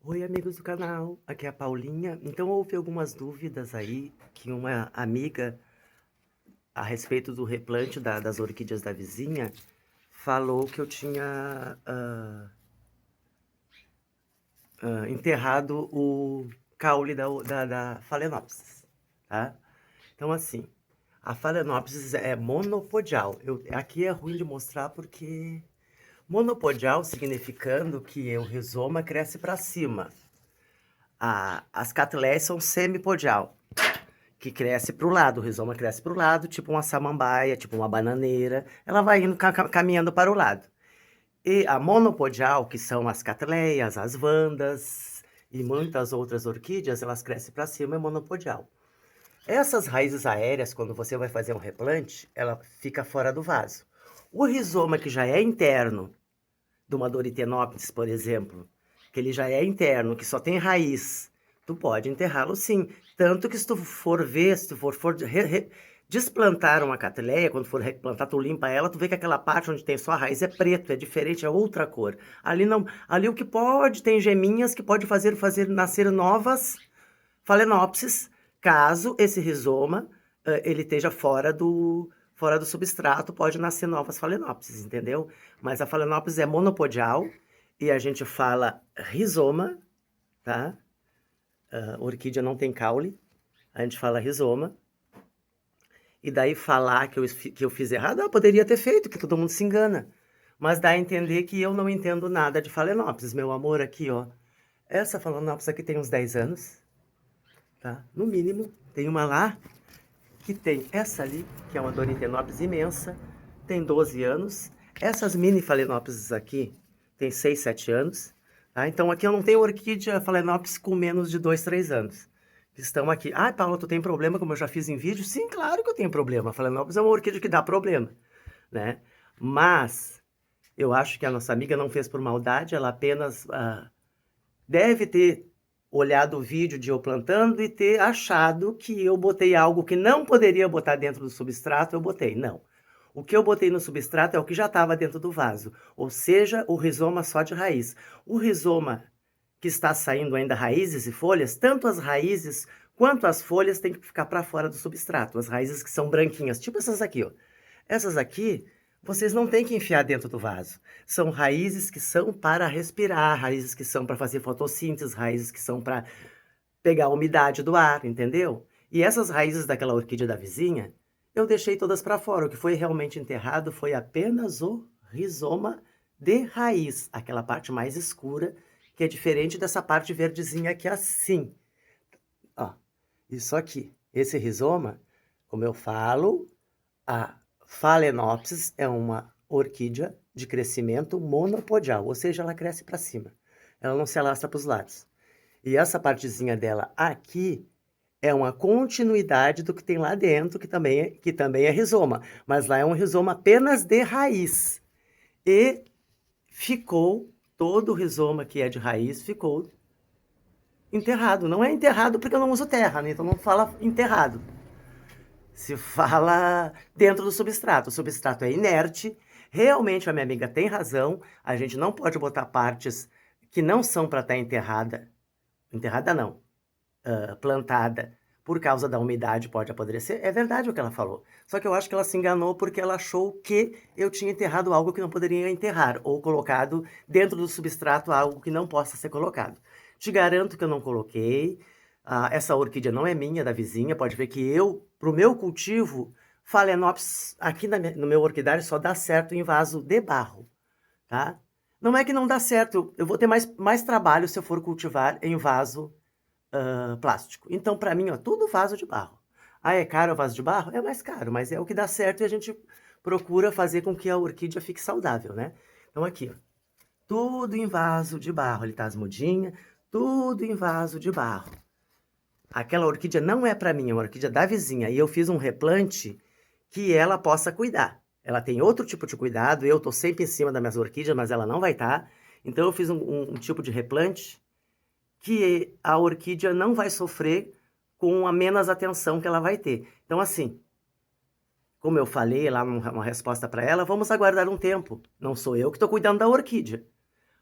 Oi, amigos do canal, aqui é a Paulinha. Então, houve algumas dúvidas aí que uma amiga, a respeito do replante das orquídeas da vizinha, falou que eu tinha enterrado o caule da Phalaenopsis, tá? Então, assim, a Phalaenopsis é monopodial. Aqui é ruim de mostrar porque monopodial significando que o rizoma cresce para cima. As catleias são semipodial, que cresce para o lado, o rizoma cresce para o lado, tipo uma samambaia, tipo uma bananeira, ela vai indo caminhando para o lado. E a monopodial, que são as catleias, as vandas e muitas outras orquídeas, elas crescem para cima, é monopodial. Essas raízes aéreas, quando você vai fazer um replante, ela fica fora do vaso. O rizoma que já é interno, de uma Doryctenopsis, por exemplo, que ele já é interno, que só tem raiz, tu pode enterrá-lo sim. Tanto que se tu for ver, se tu for desplantar uma catleia, quando for replantar, tu limpa ela, tu vê que aquela parte onde tem só a raiz é preto, é diferente, é outra cor. Ali não, ali o que pode, tem geminhas que pode fazer nascer novas Phalaenopsis, caso esse rizoma ele esteja fora do substrato, pode nascer novas Phalaenopsis, entendeu? Mas a Phalaenopsis é monopodial e a gente fala rizoma, tá? Orquídea não tem caule, a gente fala rizoma. E daí falar que eu fiz errado, poderia ter feito, que todo mundo se engana. Mas dá a entender que eu não entendo nada de Phalaenopsis, meu amor, aqui, ó. Essa Phalaenopsis aqui tem uns 10 anos, tá? No mínimo, tem uma lá que tem essa ali, que é uma Doryctenopsis imensa, tem 12 anos. Essas mini Phalaenopsis aqui tem 6, 7 anos. Tá? Então aqui eu não tenho orquídea Phalaenopsis com menos de 2, 3 anos. Estão aqui. Ah, Paulo, tu tem problema, como eu já fiz em vídeo? Sim, claro que eu tenho problema. A Phalaenopsis é uma orquídea que dá problema, né? Mas eu acho que a nossa amiga não fez por maldade, ela apenas deve ter olhado o vídeo de eu plantando e ter achado que eu botei algo que não poderia botar dentro do substrato, eu botei. Não. O que eu botei no substrato é o que já estava dentro do vaso, ou seja, o rizoma só de raiz. O rizoma que está saindo ainda raízes e folhas, tanto as raízes quanto as folhas têm que ficar para fora do substrato. As raízes que são branquinhas, tipo essas aqui, ó. Essas aqui, vocês não têm que enfiar dentro do vaso. São raízes que são para respirar, raízes que são para fazer fotossíntese, raízes que são para pegar a umidade do ar, entendeu? E essas raízes daquela orquídea da vizinha, eu deixei todas para fora. O que foi realmente enterrado foi apenas o rizoma de raiz, aquela parte mais escura, que é diferente dessa parte verdezinha aqui assim. Ó, isso aqui, esse rizoma, como eu falo, a Phalaenopsis é uma orquídea de crescimento monopodial, ou seja, ela cresce para cima. Ela não se alastra para os lados. E essa partezinha dela aqui é uma continuidade do que tem lá dentro, que também é rizoma. Mas lá é um rizoma apenas de raiz. E ficou, todo o rizoma que é de raiz ficou enterrado. Não é enterrado porque eu não uso terra, né? Então não fala enterrado. Se fala dentro do substrato. O substrato é inerte. Realmente a minha amiga tem razão. A gente não pode botar partes que não são para estar enterrada. Enterrada não, plantada. Por causa da umidade pode apodrecer. É verdade o que ela falou. Só que eu acho que ela se enganou porque ela achou que eu tinha enterrado algo que não poderia enterrar. Ou colocado dentro do substrato algo que não possa ser colocado. Te garanto que eu não coloquei. Essa orquídea não é minha, é da vizinha. Pode ver que eu, para o meu cultivo, Phalaenopsis aqui no meu orquidário só dá certo em vaso de barro, tá? Não é que não dá certo, eu vou ter mais trabalho se eu for cultivar em vaso plástico. Então, para mim, ó, tudo vaso de barro. Ah, é caro o vaso de barro? É mais caro, mas é o que dá certo e a gente procura fazer com que a orquídea fique saudável, né? Então, aqui, ó, tudo em vaso de barro. Ele tá as mudinhas, tudo em vaso de barro. Aquela orquídea não é para mim, é uma orquídea da vizinha. E eu fiz um replante que ela possa cuidar. Ela tem outro tipo de cuidado, eu tô sempre em cima das minhas orquídeas, mas ela não vai estar. Então eu fiz um tipo de replante que a orquídea não vai sofrer com a menos atenção que ela vai ter. Então, assim, como eu falei lá numa resposta para ela, vamos aguardar um tempo. Não sou eu que estou cuidando da orquídea.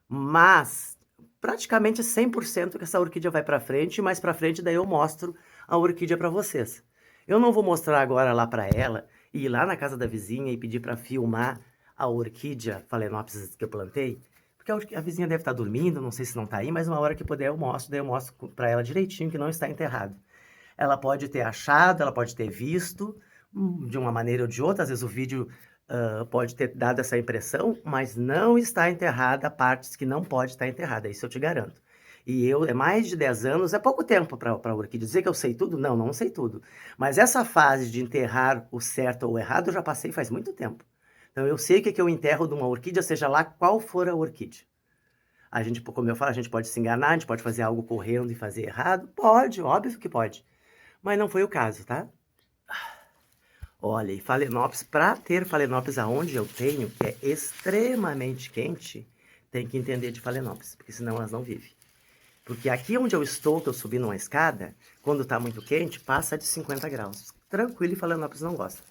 Mas praticamente 100% que essa orquídea vai para frente, mais para frente daí eu mostro a orquídea para vocês. Eu não vou mostrar agora lá para ela, e ir lá na casa da vizinha e pedir para filmar a orquídea Phalaenopsis que eu plantei, porque a vizinha deve estar dormindo, não sei se não está aí, mas uma hora que puder eu mostro, daí eu mostro para ela direitinho que não está enterrado. Ela pode ter achado, ela pode ter visto, de uma maneira ou de outra, às vezes o vídeo pode ter dado essa impressão, mas não está enterrada partes que não pode estar enterrada, isso eu te garanto. E é mais de 10 anos, é pouco tempo para a orquídea. Dizer que eu sei tudo? Não, não sei tudo. Mas essa fase de enterrar o certo ou o errado eu já passei faz muito tempo. Então eu sei o que eu enterro de uma orquídea, seja lá qual for a orquídea. A gente, como eu falo, a gente pode se enganar, a gente pode fazer algo correndo e fazer errado? Pode, óbvio que pode. Mas não foi o caso, tá? Olha, e Phalaenopsis, para ter Phalaenopsis aonde eu tenho, que é extremamente quente, tem que entender de Phalaenopsis, porque senão elas não vivem. Porque aqui onde eu estou, que eu subi numa escada, quando está muito quente, passa de 50 graus. Tranquilo, e Phalaenopsis não gosta.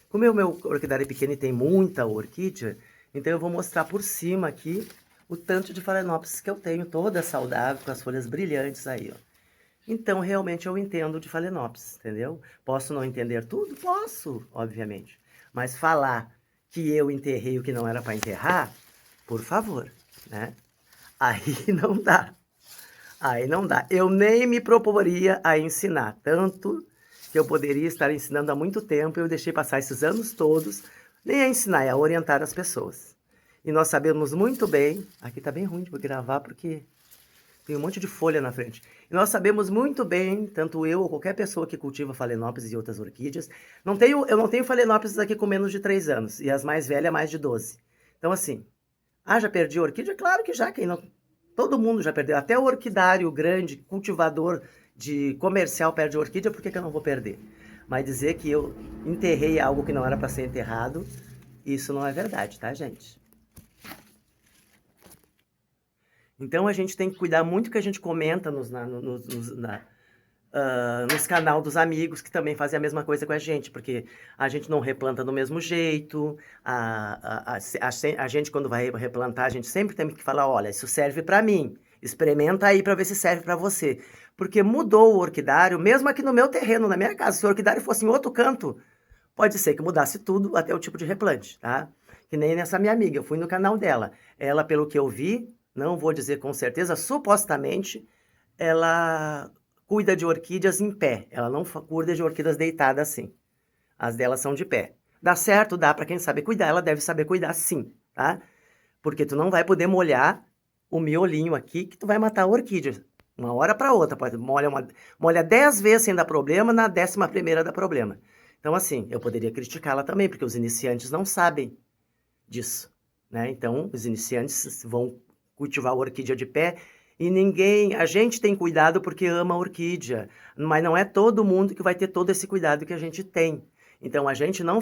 Como o meu orquidário é pequeno e tem muita orquídea, então eu vou mostrar por cima aqui o tanto de Phalaenopsis que eu tenho, toda saudável, com as folhas brilhantes aí, ó. Então, realmente, eu entendo de Phalaenopsis, entendeu? Posso não entender tudo? Posso, obviamente. Mas falar que eu enterrei o que não era para enterrar, por favor, né? Aí não dá. Aí não dá. Eu nem me proporia a ensinar, tanto que eu poderia estar ensinando há muito tempo, eu deixei passar esses anos todos, nem a ensinar, é a orientar as pessoas. E nós sabemos muito bem, aqui tá bem ruim de gravar porque tem um monte de folha na frente. E nós sabemos muito bem, tanto eu ou qualquer pessoa que cultiva Phalaenopsis e outras orquídeas, eu não tenho Phalaenopsis aqui com menos de 3 anos, e as mais velhas mais de 12. Então assim, já perdi a orquídea? Claro que já, quem não... Todo mundo já perdeu, até o orquidário grande, cultivador de comercial perde orquídea, por que eu não vou perder? Mas dizer que eu enterrei algo que não era para ser enterrado, isso não é verdade, tá, gente? Então a gente tem que cuidar muito que a gente comenta nos canal dos amigos que também fazem a mesma coisa com a gente, porque a gente não replanta do mesmo jeito, a gente quando vai replantar, a gente sempre tem que falar, olha, isso serve para mim, experimenta aí para ver se serve para você, porque mudou o orquidário, mesmo aqui no meu terreno, na minha casa, se o orquidário fosse em outro canto, pode ser que mudasse tudo, até o tipo de replante, tá? Que nem nessa minha amiga, eu fui no canal dela, ela, pelo que eu vi, não vou dizer com certeza, supostamente, ela cuida de orquídeas em pé. Ela não cuida de orquídeas deitadas assim. As delas são de pé. Dá certo, dá para quem sabe cuidar, ela deve saber cuidar sim, tá? Porque tu não vai poder molhar o miolinho aqui, que tu vai matar a orquídea. Uma hora para outra, molha 10 vezes sem dar problema, na 11ª dá problema. Então assim, eu poderia criticá-la também, porque os iniciantes não sabem disso, né? Então, os iniciantes vão cultivar a orquídea de pé e a gente tem cuidado porque ama a orquídea, mas não é todo mundo que vai ter todo esse cuidado que a gente tem. Então, a gente não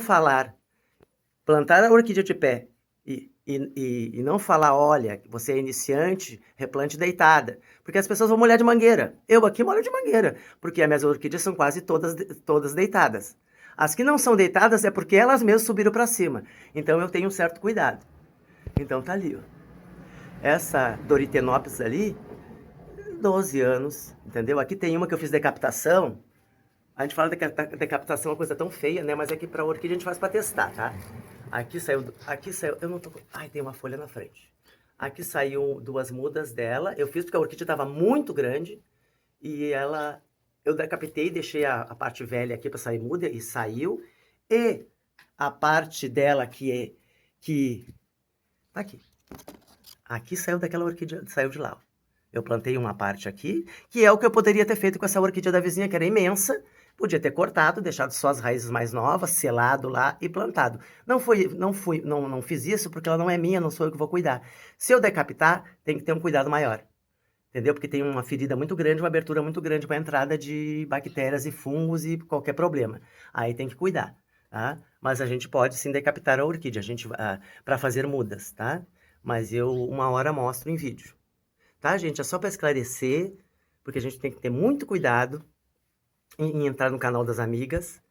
plantar a orquídea de pé e não falar, olha, você é iniciante, replante deitada, porque as pessoas vão molhar de mangueira. Eu aqui molho de mangueira, porque as minhas orquídeas são quase todas deitadas. As que não são deitadas é porque elas mesmas subiram para cima. Então eu tenho um certo cuidado. Então tá ali, ó. Essa Doritenopsis ali, 12 anos, entendeu? Aqui tem uma que eu fiz decapitação. A gente fala de decapitação é uma coisa tão feia, né? Mas é que pra orquídea a gente faz pra testar, tá? Aqui saiu, eu não tô... Ai, tem uma folha na frente. Aqui saiu 2 mudas dela. Eu fiz porque a orquídea tava muito grande. E eu decapitei, deixei a parte velha aqui pra sair muda e saiu. E a parte dela que tá aqui. Aqui saiu daquela orquídea, saiu de lá. Eu plantei uma parte aqui, que é o que eu poderia ter feito com essa orquídea da vizinha, que era imensa. Podia ter cortado, deixado só as raízes mais novas, selado lá e plantado. Não fiz isso porque ela não é minha, não sou eu que vou cuidar. Se eu decapitar, tem que ter um cuidado maior. Entendeu? Porque tem uma ferida muito grande, uma abertura muito grande para a entrada de bactérias e fungos e qualquer problema. Aí tem que cuidar, tá? Mas a gente pode sim decapitar a orquídea, para fazer mudas, tá? Mas eu uma hora mostro em vídeo. Tá, gente? É só para esclarecer, porque a gente tem que ter muito cuidado em entrar no canal das amigas.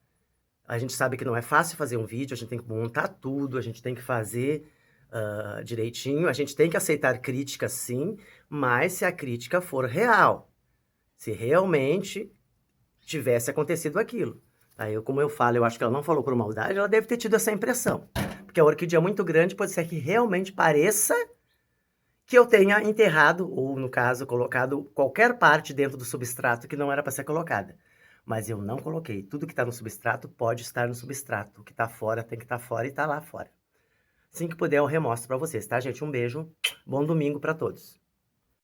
A gente sabe que não é fácil fazer um vídeo, a gente tem que montar tudo, a gente tem que fazer direitinho. A gente tem que aceitar críticas sim, mas se a crítica for real, se realmente tivesse acontecido aquilo. Aí como eu falo, eu acho que ela não falou por maldade, ela deve ter tido essa impressão. Porque a orquídea é muito grande, pode ser que realmente pareça que eu tenha enterrado, ou no caso, colocado qualquer parte dentro do substrato que não era para ser colocada. Mas eu não coloquei. Tudo que está no substrato pode estar no substrato. O que está fora tem que estar fora e está lá fora. Assim que puder, eu remostro para vocês, tá, gente? Um beijo, bom domingo para todos.